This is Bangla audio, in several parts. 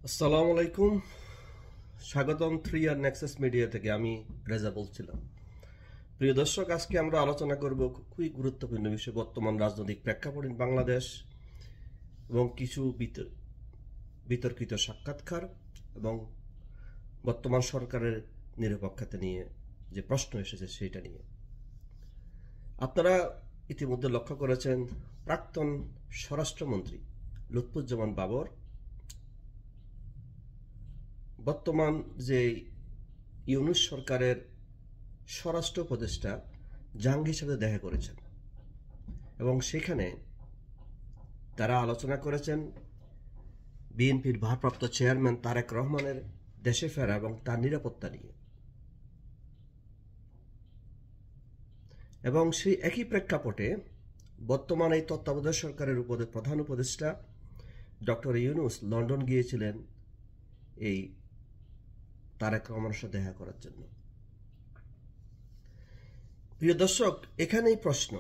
আসসালামু আলাইকুম। স্বাগতম 3 আর নেক্সাস মিডিয়া থেকে। আমি রেজা বলছিলাম। প্রিয় দর্শক, আজকে আমরা আলোচনা করব খুবই গুরুত্বপূর্ণ বিষয়, বর্তমান রাজনৈতিক প্রেক্ষাপট বাংলাদেশ এবং কিছু বিতর্কিত সাক্ষাৎকার এবং বর্তমান সরকারের নিরপেক্ষতা নিয়ে যে প্রশ্ন এসেছে সেটা নিয়ে। আপনারা ইতিমধ্যে লক্ষ্য করেছেন, প্রাক্তন স্বরাষ্ট্রমন্ত্রী লুৎফুজ্জামান বাবর বর্তমান যে ইউনূস সরকারের স্বরাষ্ট্র উপদেষ্টা জাহাঙ্গীর সাথে দেখা করেছেন এবং সেখানে তারা আলোচনা করেছেন বিএনপির ভারপ্রাপ্ত চেয়ারম্যান তারেক রহমানের দেশে ফেরা এবং তার নিরাপত্তা নিয়ে। এবং সেই একই প্রেক্ষাপটে বর্তমান এই তত্ত্বাবধায়ক সরকারের প্রধান উপদেষ্টা ডক্টর ইউনূস লন্ডন গিয়েছিলেন এই তারেক রহমানের সাথে দেখা করার জন্য। প্রিয় দর্শক, এখানেই প্রশ্ন,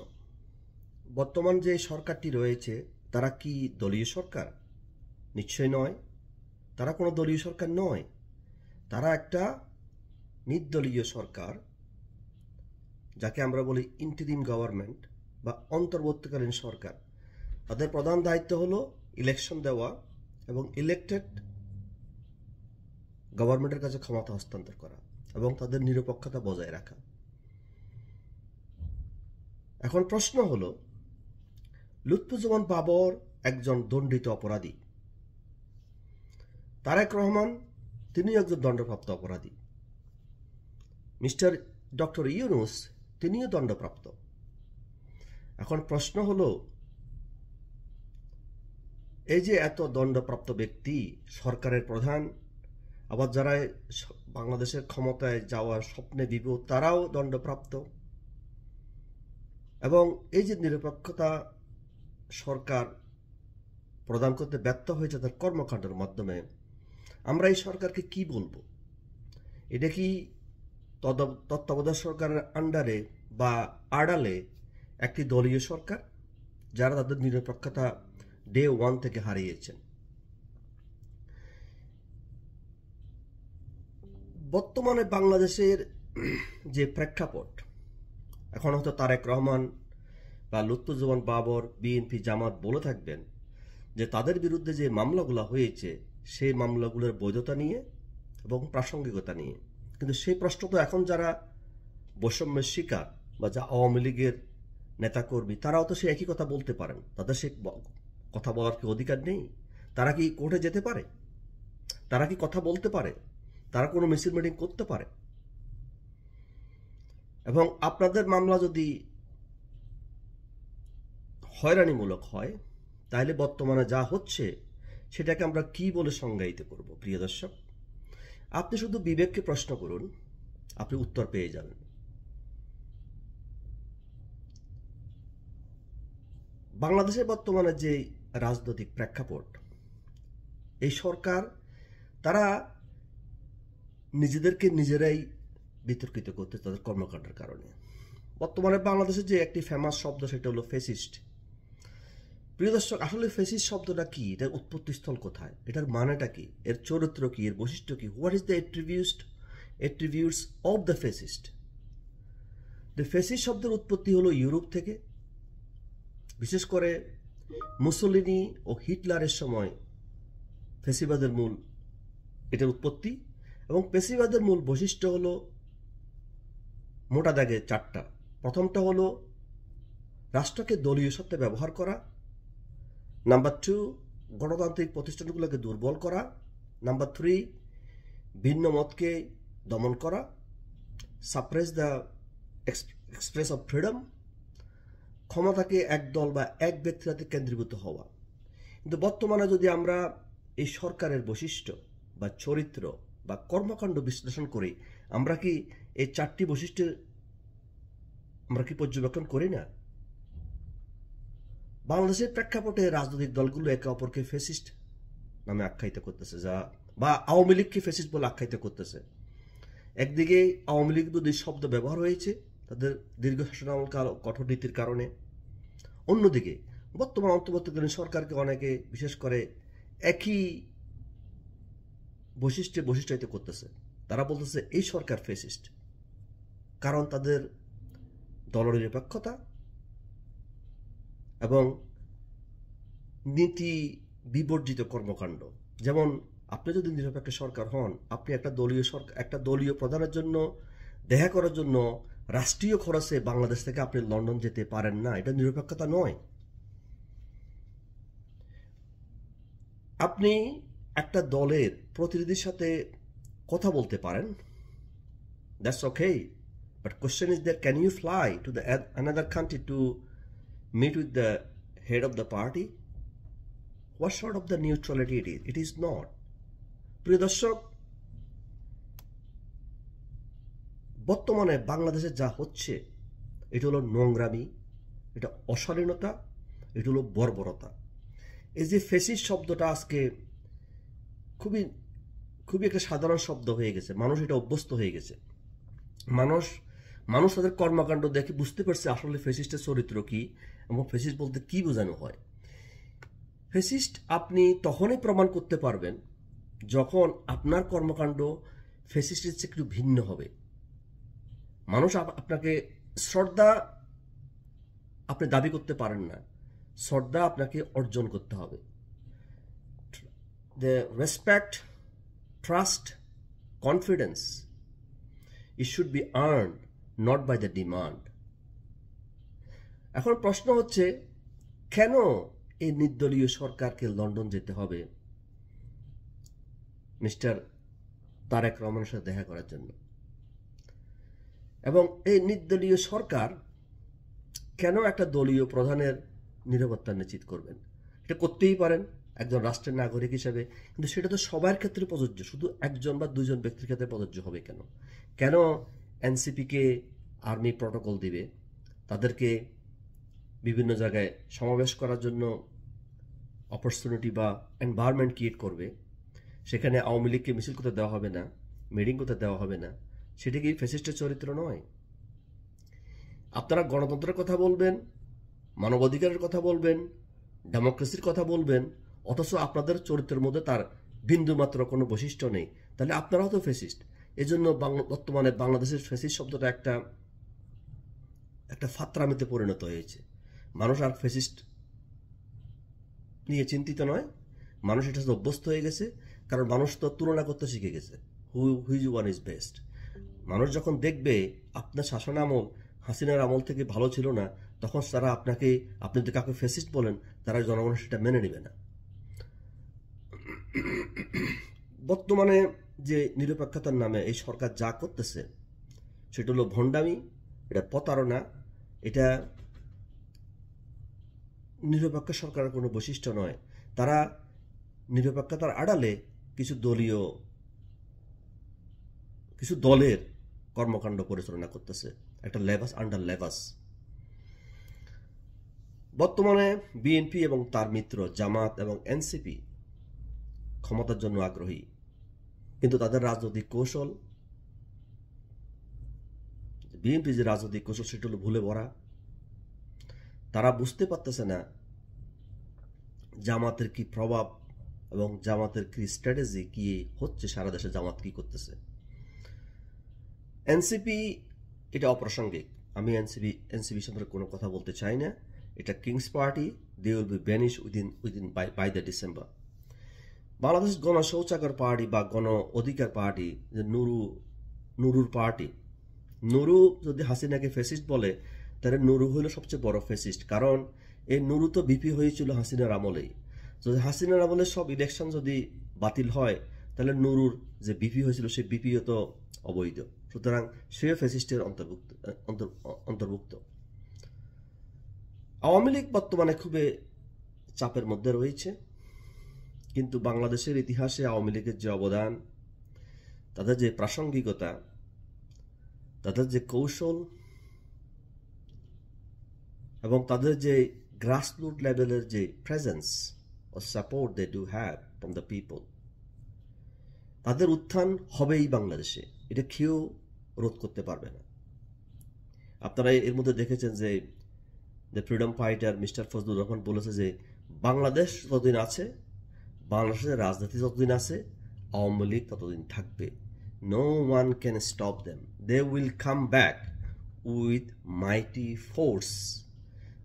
বর্তমান যে সরকারটি রয়েছে তারা কি দলীয় সরকার? নিশ্চয় নয়, তারা কোনো দলীয় সরকার নয়। তারা একটা নির্দলীয় সরকার, যাকে আমরা বলি ইন্টারিম গভর্নমেন্ট বা অন্তর্বর্তীকালীন সরকার। তাদের প্রধান দায়িত্ব হলো ইলেকশন দেওয়া এবং ইলেক্টেড গভর্নমেন্টের কাছে ক্ষমতা হস্তান্তর করা এবং তাদের নিরপেক্ষতা বজায় রাখা। এখন প্রশ্ন হলো, লুৎফুজ্জামান বাবর একজন দণ্ডিত অপরাধী, তারেক রহমান তিনি একজন দণ্ডপ্রাপ্ত অপরাধী, মিস্টার ডক্টর ইউনূস তিনিও দণ্ডপ্রাপ্ত। এখন প্রশ্ন হলো, এই যে এত দণ্ডপ্রাপ্ত ব্যক্তি, সরকারের প্রধান, আবার যারা বাংলাদেশের ক্ষমতায় যাওয়ার স্বপ্নে বিভোর তারাও দণ্ডপ্রাপ্ত, এবং এই যে নিরপেক্ষতা সরকার প্রদান করতে ব্যর্থ হয়েছে তার কর্মকাণ্ডের মাধ্যমে, আমরা এই সরকারকে কি বলবো? এটা কি তত্ত্বাবধায়ক সরকারের আন্ডারে বা আড়ালে একটি দলীয় সরকার, যারা তাদের নিরপেক্ষতা ডে 1 থেকে হারিয়েছেন? বর্তমানে বাংলাদেশের যে প্রেক্ষাপট, এখন হয়তো তারেক রহমান বা লুৎফুজ্জামান বাবর, বিএনপি, জামাত বলে থাকবেন যে তাদের বিরুদ্ধে যে মামলাগুলো হয়েছে সেই মামলাগুলোর বৈধতা নিয়ে এবং প্রাসঙ্গিকতা নিয়ে। কিন্তু সেই প্রশ্ন তো এখন যারা বৈষম্যের শিকার বা যা আওয়ামী লীগের নেতাকর্মী, তারাও তো সে একই কথা বলতে পারেন। তাদের সে কথা বলার কি অধিকার নেই? তারা কি কোর্টে যেতে পারে? তারা কি কথা বলতে পারে? তারা কোনো মিছিল মিটিং করতে পারে? এবং আপনাদের মামলা যদি হয়রানিমূলক হয়, তাহলে বর্তমানে যা হচ্ছে সেটাকে আমরা কি বলে সংজ্ঞায়িত করব? প্রিয় দর্শক, আপনি শুধু বিবেককে প্রশ্ন করুন, আপনি উত্তর পেয়ে যাবেন। বাংলাদেশের বর্তমানে যে রাজনৈতিক প্রেক্ষাপট, এই সরকার তারা নিজেদেরকে নিজেরাই বিতর্কিত করতে তাদের কর্মকাণ্ডের কারণে। বর্তমানে বাংলাদেশের যে একটি ফেমাস শব্দ, সেটা হলো ফ্যাসিস্ট। প্রিয় দর্শক, আসলে ফ্যাসিস্ট শব্দটা কি? এটার উৎপত্তিস্থল কোথায়? এটার মানেটা কি? এর চরিত্র কি? এর বৈশিষ্ট্য কি? What is the attributes of the fascist? The fascist শব্দের উৎপত্তি হলো ইউরোপ থেকে, বিশেষ করে মুসোলিনি ও হিটলারের সময় ফ্যাসিবাদের মূল এটার উৎপত্তি। এবং ফ্যাসিবাদের মূল বৈশিষ্ট্য হলো মোটা দাগে 4টা। প্রথমটা হলো রাষ্ট্রকে দলীয় সত্ত্বে ব্যবহার করা, নাম্বার 2 গণতান্ত্রিক প্রতিষ্ঠানগুলোকে দুর্বল করা, নাম্বার 3 ভিন্ন মতকে দমন করা, suppress the express of freedom, ক্ষমতাকে এক দল বা এক ব্যক্তির হাতে কেন্দ্রীভূত হওয়া। কিন্তু বর্তমানে যদি আমরা এই সরকারের বৈশিষ্ট্য বা চরিত্র বা কর্মকাণ্ড বিশ্লেষণ করি, আমরা কি এই 4টি বৈশিষ্ট্য আমরা কি পর্যবেক্ষণ করি না? বাংলাদেশের প্রেক্ষাপটে রাজনৈতিক দলগুলো একে অপরকে ফ্যাসিস্ট নামে আখ্যায়িত করতেছে, বা আওয়ামী লীগকে ফ্যাসিস্ট বলে আখ্যায়িত করতেছে। একদিকে আওয়ামী লীগ বিরোধী শব্দ ব্যবহার হয়েছে তাদের দীর্ঘ শাসনামল কঠোর নীতির কারণে, অন্যদিকে বর্তমান অন্তর্বর্তীকালীন সরকারকে অনেকে, বিশেষ করে একই বৈশিষ্ট্যায়িত করতেছে। তারা বলতেছে এই সরকার ফ্যাসিস্ট, কারণ তাদের দলনিরপেক্ষতা এবং নীতি বিবর্জিত কর্মকাণ্ড। যেমন আপনি যদি নিরপেক্ষ সরকার হন, আপনি একটা দলীয় প্রধানের জন্য দেখা করার জন্য রাষ্ট্রীয় খরচে বাংলাদেশ থেকে আপনি লন্ডন যেতে পারেন না। এটা নিরপেক্ষতা নয়। আপনি একটা দলের প্রতিনিধির সাথে কথা বলতে পারেন, that's okay, but question is that can you fly to the another country to meet with the head of the party? What sort of the neutrality it is? It is not. প্রিয় দর্শক, বর্তমানে বাংলাদেশে যা হচ্ছে এটা হলো নোংরামি, এটা অশালীনতা, এটা হলো বর্বরতা। এই যে ফ্যাসিস্ট শব্দটা আজকে খুবই একটা সাধারণ শব্দ হয়ে গেছে, মানুষ এটা অভ্যস্ত হয়ে গেছে। মানুষ তাদের কর্মকাণ্ড দেখে বুঝতে পারছে আসলে ফ্যাসিস্টের চরিত্র কি এবং ফ্যাসিস্ট বলতে কি বোঝানো হয়। ফ্যাসিস্ট আপনি তখনই প্রমাণ করতে পারবেন যখন আপনার কর্মকাণ্ড ফ্যাসিস্টের চেয়ে একটু ভিন্ন হবে। মানুষ আপনাকে শ্রদ্ধা আপনি দাবি করতে পারেন না, শ্রদ্ধা আপনাকে অর্জন করতে হবে। The respect, trust, confidence, it should be earned, not by the demand. এখন প্রশ্ন হচ্ছে, কেন এই নির্দলীয় সরকারকে লন্ডন যেতে হবে মিস্টার তারেক রহমানের সাথে দেখা করার জন্য? এবং এই নির্দলীয় সরকার কেন একটা দলীয় প্রধানের নিরাপত্তা নিশ্চিত করবেন? এটা করতেই পারেন একজন রাষ্ট্রের নাগরিক হিসেবে, কিন্তু সেটা তো সবার ক্ষেত্রে প্রযোজ্য, শুধু একজন বা দুজন ব্যক্তির ক্ষেত্রে প্রযোজ্য হবে কেন? কেন এনসিপিকে আর্মি প্রটোকল দিবে, তাদেরকে বিভিন্ন জায়গায় সমাবেশ করার জন্য অপরচুনিটি বা এনভায়রনমেন্ট ক্রিয়েট করবে, সেখানে আওয়ামী লীগকে মিছিল করতে দেওয়া হবে না, মিটিং করতে দেওয়া হবে না? সেটা কি ফ্যাসিস্টের চরিত্র নয়? আপনারা গণতন্ত্রের কথা বলবেন, মানবাধিকারের কথা বলবেন, ডেমোক্রেসির কথা বলবেন, অথচ আপনাদের চরিত্রের মধ্যে তার বিন্দুমাত্র কোনো বৈশিষ্ট্য নেই, তাহলে আপনারাও তো ফ্যাসিস্ট। এজন্য বর্তমানে বাংলাদেশের ফ্যাসিস্ট শব্দটা একটা ফাত্রামিতে পরিণত হয়েছে। মানুষ আর ফ্যাসিস্ট নিয়ে চিন্তিত নয়, মানুষ এটা অভ্যস্ত হয়ে গেছে, কারণ মানুষ তো তুলনা করতে শিখে গেছে, হুইচ ওয়ান ইজ বেস্ট। মানুষ যখন দেখবে আপনার শাসন আমল হাসিনার আমল থেকে ভালো ছিল না, তখন তারা আপনি যদি কাউকে ফ্যাসিস্ট বলেন, তারা জনগণ সেটা মেনে নেবে না। বর্তমানে যে নিরপেক্ষতার নামে এই সরকার যা করতেছে সেটা হলো ভণ্ডামি, এটা প্রতারণা, এটা নিরপেক্ষ সরকারের কোনো বৈশিষ্ট্য নয়। তারা নিরপেক্ষতার আড়ালে কিছু দলের কর্মকাণ্ড পরিচালনা করতেছে, একটা লেভাস আন্ডার লেভাস। বর্তমানে বিএনপি এবং তার মিত্র জামাত এবং এনসিপি ক্ষমতার জন্য আগ্রহী, কিন্তু তাদের রাজনৈতিক কৌশল, বিএনপি যে রাজনৈতিক কৌশল সেটা হলো ভুলে ভরা। তারা বুঝতে পারতেছে না জামাতের কি প্রভাব এবং জামাতের কি স্ট্র্যাটেজি কি হচ্ছে, সারা দেশে জামাত কি করতেছে। এনসিপি এটা অপ্রাসঙ্গিক, আমি এনসিপি সম্পর্কে কোনো কথা বলতে চাই না। এটা king's party, they will be banish within by the December. Bangladesh গণ শৌচাগার পার্টি বা গণ অধিকার পার্টি, যে নুরুর পার্টি, নুরু যদি হাসিনাকে ফ্যাসিস্ট বলে, তাহলে নুরু হইল সবচেয়ে বড় ফ্যাসিস্ট, কারণ এই নুরু তো বিপি হয়েছিল হাসিনার আমলেই। যদি হাসিনার আমলে সব ইলেকশন যদি বাতিল হয়, তাহলে নুরুর যে বিপি হয়েছিল সেই বিপিও তো অবৈধ, সুতরাং সে ফ্যাসিস্টের অন্তর্ভুক্ত। আওয়ামী লীগ বর্তমানে খুবই চাপের মধ্যে রয়েছে, কিন্তু বাংলাদেশের ইতিহাসে আওয়ামী লীগের যে অবদান, তাদের যে প্রাসঙ্গিকতা, তাদের যে কৌশল এবং তাদের যে গ্রাসরুট লেভেলের যে প্রেজেন্স ও support they do have from the people, তাদের উত্থান হবেই বাংলাদেশে, এটা কেউ রোধ করতে পারবে না। আপনারা এর মধ্যে দেখেছেন যে freedom fighter mister Fazlur Rahman বলেছে যে বাংলাদেশ যতদিন আছে, বাংলাদেশের রাজনীতি যতদিন আছে, আওয়ামী লীগ ততদিন থাকবে। No one can stop them, they will come back with mighty force.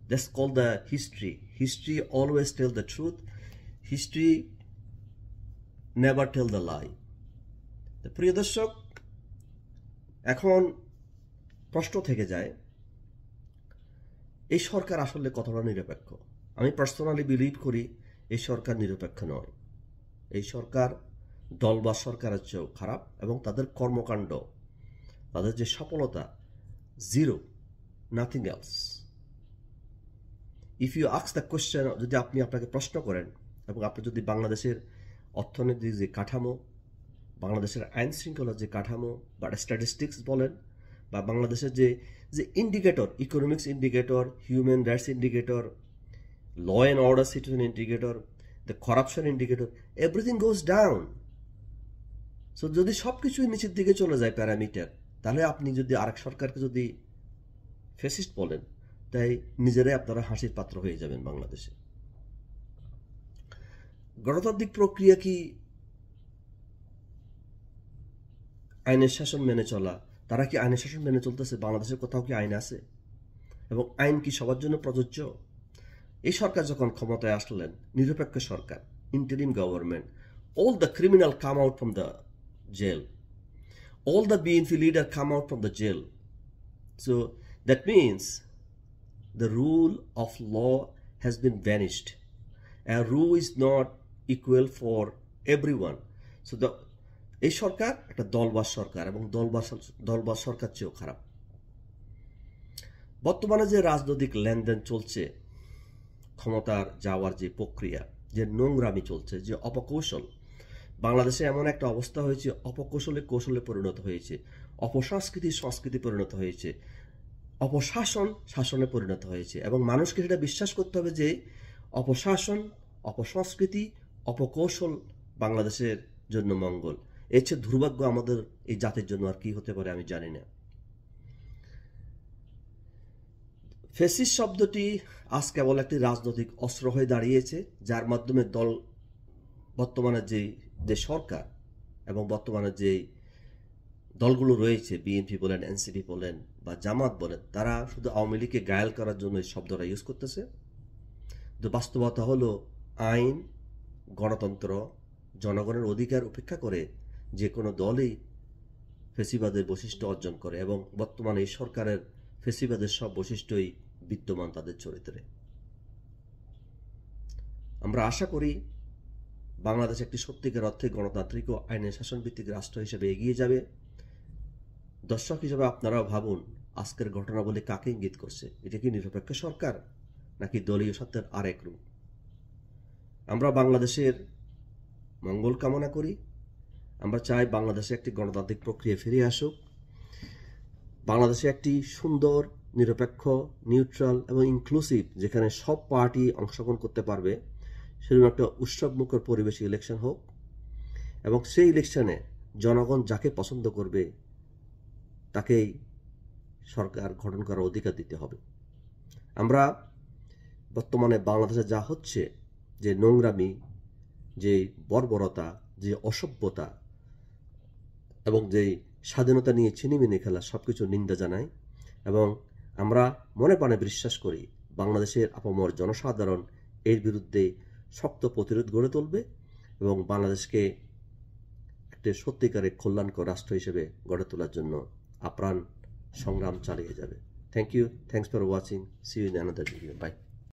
That's call the history. History always tell the truth, history never tell the lie. প্রিয় দর্শক, এখন প্রশ্ন থেকে যায় এই সরকার আসলে কতটা নিরপেক্ষ। আমি পার্সোনালি বিলিভ করি এই সরকার নিরপেক্ষ নয়। এই সরকার দলবাজ সরকারের চেয়েও খারাপ, এবং তাদের কর্মকাণ্ড, তাদের যে সফলতা, zero, nothing else. If you ask the question, যদি আপনি আপনাকে প্রশ্ন করেন এবং আপনি যদি বাংলাদেশের অর্থনৈতিক যে কাঠামো, বাংলাদেশের আইন শৃঙ্খলার যে কাঠামো বা স্ট্যাটিস্টিক্স বলেন, বা বাংলাদেশের যে যে indicator, economics indicator, human rights indicator, law and order situation indicator, the corruption indicator, everything goes down. So যদি সব কিছুই নিচের দিকে চলে যায় প্যারামিটার, তাহলে আপনি যদি আরেক সরকারকে যদি ফ্যাসিস্ট বলেন, তাই নিজেরাই আপনারা হাসির পাত্র হয়ে যাবেন বাংলাদেশে। গণতান্ত্রিক প্রক্রিয়া কি আইনের শাসন মেনে চলা? তারা কি আইনের শাসন মেনে চলতেছে? বাংলাদেশের কোথাও কি আইন আছে? এবং আইন কি সবার জন্য প্রযোজ্য? এই সরকার যখন ক্ষমতায় আসলেন, নিরপেক্ষ সরকার, interim government, all the criminal come out from the jail, all the BNP leader come out from the jail. So that means the rule of law has been vanished. A rule is not equal for everyone. So এই সরকার একটা দলবাজ সরকার, এবং দলবাজ সরকার চেয়েও খারাপ। বর্তমানে যে রাজনৈতিক লেনদেন চলছে, ক্ষমতার যাওয়ার যে প্রক্রিয়া, যে নোংরামি চলছে, যে অপকৌশল, বাংলাদেশে এমন একটা অবস্থা হয়েছে, অপকৌশলে কৌশলে পরিণত হয়েছে, অপসংস্কৃতি সংস্কৃতি পরিণত হয়েছে, অপশাসন শাসনে পরিণত হয়েছে। এবং মানুষকে সেটা বিশ্বাস করতে হবে যে অপশাসন, অপসংস্কৃতি, অপকৌশল বাংলাদেশের জন্য মঙ্গল। এর চেয়ে দুর্ভাগ্য আমাদের এই জাতির জন্য আর কি হতে পারে আমি জানি না। ফ্যাসিস্ট শব্দটি আজ কেবল একটি রাজনৈতিক অস্ত্র হয়ে দাঁড়িয়েছে, যার মাধ্যমে বর্তমানে যে সরকার এবং বর্তমানে যে দলগুলো রয়েছে, বিএনপি বলেন, এনসিপি বলেন বা জামাত বলেন, তারা শুধু আওয়ামী লীগকে গায়াল করার জন্য এই শব্দটা ইউজ করতেছে। তো বাস্তবতা হলো আইন, গণতন্ত্র, জনগণের অধিকার উপেক্ষা করে যে কোনো দলই ফ্যাসিবাদের বৈশিষ্ট্য অর্জন করে, এবং বর্তমানে এই সরকারের ফ্যাসিবাদের সব বৈশিষ্ট্যই বিদ্যমান তাদের চরিত্রে। আমরা আশা করি বাংলাদেশ একটি সত্যিকার অর্থে গণতান্ত্রিক ও আইনের শাসনভিত্তিক রাষ্ট্র হিসেবে এগিয়ে যাবে। দর্শক হিসেবে আপনারাও ভাবুন, আজকের ঘটনাবলী কাকে ইঙ্গিত করছে? এটা কি নিরপেক্ষ সরকার, নাকি দলীয় স্বার্থের আরেক রূপ? আমরা বাংলাদেশের মঙ্গল কামনা করি। আমরা চাই বাংলাদেশে একটি গণতান্ত্রিক প্রক্রিয়া ফিরে আসুক, বাংলাদেশে একটি সুন্দর, নিরপেক্ষ, নিউট্রাল এবং ইনক্লুসিভ, যেখানে সব পার্টি অংশগ্রহণ করতে পারবে, সেরকম একটা উৎসবমুখর পরিবেশে ইলেকশন হোক, এবং সেই ইলেকশনে জনগণ যাকে পছন্দ করবে তাকেই সরকার গঠন করার অধিকার দিতে হবে। আমরা বর্তমানে বাংলাদেশে যা হচ্ছে, যে নোংরামি, যে বর্বরতা, যে অসভ্যতা এবং যে স্বাধীনতা নিয়ে ছিনিমিনি খেলা, সব কিছু নিন্দা জানাই। এবং আমরা মনে প্রাণে বিশ্বাস করি বাংলাদেশের আপামর জনসাধারণ এর বিরুদ্ধে শক্ত প্রতিরোধ গড়ে তুলবে এবং বাংলাদেশকে একটি সত্যিকারের কল্যাণকর রাষ্ট্র হিসেবে গড়ে তোলার জন্য আপ্রাণ সংগ্রাম চালিয়ে যাবে। Thank you, thanks for watching, see you in another video, by.